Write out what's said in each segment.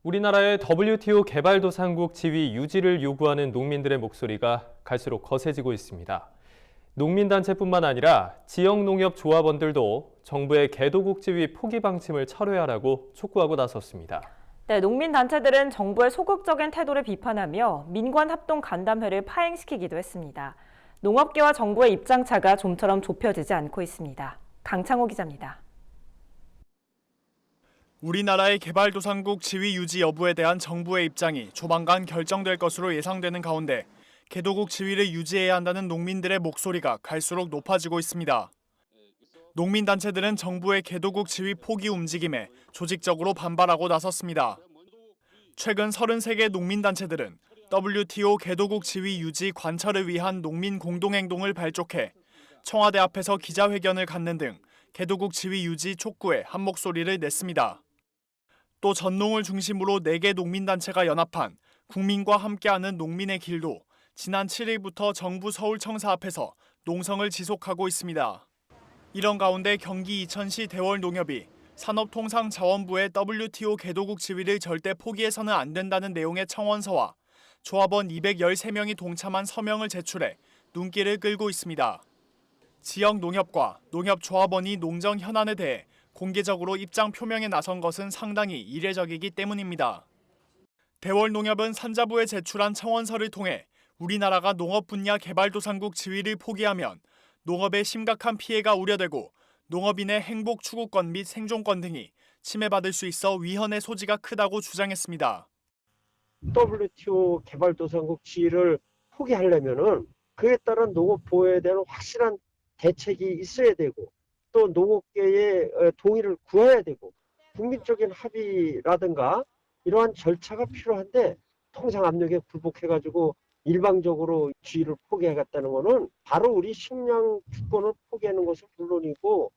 우리나라의 WTO 개발도상국 지위 유지를 요구하는 농민들의 목소리가 갈수록 거세지고 있습니다. 농민단체뿐만 아니라 지역농협조합원들도 정부의 개도국 지위 포기 방침을 철회하라고 촉구하고 나섰습니다. 네, 농민단체들은 정부의 소극적인 태도를 비판하며 민관합동 간담회를 파행시키기도 했습니다. 농업계와 정부의 입장차가 좀처럼 좁혀지지 않고 있습니다. 강창호 기자입니다. 우리나라의 개발도상국 지위 유지 여부에 대한 정부의 입장이 조만간 결정될 것으로 예상되는 가운데 개도국 지위를 유지해야 한다는 농민들의 목소리가 갈수록 높아지고 있습니다. 농민단체들은 정부의 개도국 지위 포기 움직임에 조직적으로 반발하고 나섰습니다. 최근 33개 농민단체들은 WTO 개도국 지위 유지 관철을 위한 농민 공동행동을 발족해 청와대 앞에서 기자회견을 갖는 등 개도국 지위 유지 촉구에 한 목소리를 냈습니다. 또 전농을 중심으로 4개 농민단체가 연합한 국민과 함께하는 농민의 길도 지난 7일부터 정부 서울청사 앞에서 농성을 지속하고 있습니다. 이런 가운데 경기 이천시 대월농협이 산업통상자원부의 WTO 개도국 지위를 절대 포기해서는 안 된다는 내용의 청원서와 조합원 213명이 동참한 서명을 제출해 눈길을 끌고 있습니다. 지역 농협과 농협조합원이 농정 현안에 대해 공개적으로 입장 표명에 나선 것은 상당히 이례적이기 때문입니다. 대월농협은 산자부에 제출한 청원서를 통해 우리나라가 농업 분야 개발도상국 지위를 포기하면 농업에 심각한 피해가 우려되고 농업인의 행복 추구권 및 생존권 등이 침해받을 수 있어 위헌의 소지가 크다고 주장했습니다. WTO 개발도상국 지위를 포기하려면은 그에 따른 농업 보호에 대한 확실한 대책이 있어야 되고 또 농업계의 동의를 구해야 되고 국민적인 합의라든가 이러한 절차가 필요한데 통상 압력에 굴복해가지고 일방적으로 지위를 포기하겠다는 것은 바로 우리 식량 주권을 포기하는 것은 물론이고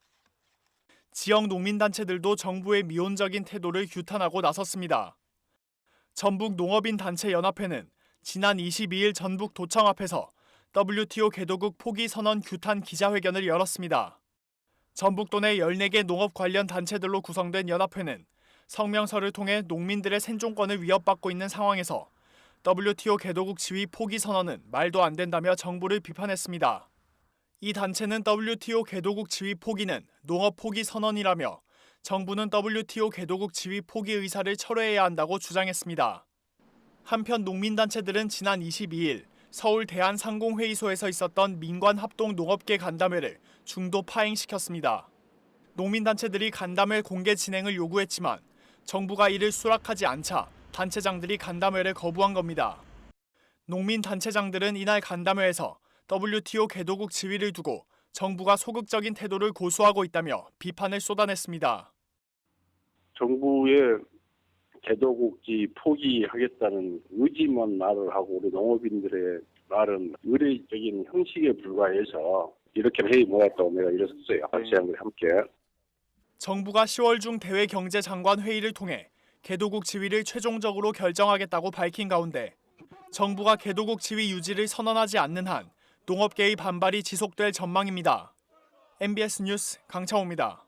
지역 농민단체들도 정부의 미온적인 태도를 규탄하고 나섰습니다. 전북농업인단체연합회는 지난 22일 전북도청 앞에서 WTO 개도국 포기 선언 규탄 기자회견을 열었습니다. 전북도 내 14개 농업 관련 단체들로 구성된 연합회는 성명서를 통해 농민들의 생존권을 위협받고 있는 상황에서 WTO 개도국 지위 포기 선언은 말도 안 된다며 정부를 비판했습니다. 이 단체는 WTO 개도국 지위 포기는 농업 포기 선언이라며 정부는 WTO 개도국 지위 포기 의사를 철회해야 한다고 주장했습니다. 한편 농민단체들은 지난 22일 서울 대한상공회의소에서 있었던 민관합동 농업계 간담회를 중도 파행시켰습니다. 농민단체들이 간담회 공개 진행을 요구했지만 정부가 이를 수락하지 않자 단체장들이 간담회를 거부한 겁니다. 농민단체장들은 이날 간담회에서 WTO 개도국 지위를 두고 정부가 소극적인 태도를 고수하고 있다며 비판을 쏟아냈습니다. 정부의 개도국지 포기하겠다는 의지만 말을 하고 우리 농업인들의 말은 의례적인 형식에 불과해서 이렇게 회의 모았다고 내가 이랬었어요. 단체장들이 함께. 정부가 10월 중 대외경제장관 회의를 통해 개도국 지위를 최종적으로 결정하겠다고 밝힌 가운데 정부가 개도국 지위 유지를 선언하지 않는 한 농업계의 반발이 지속될 전망입니다. MBS 뉴스 강창호입니다.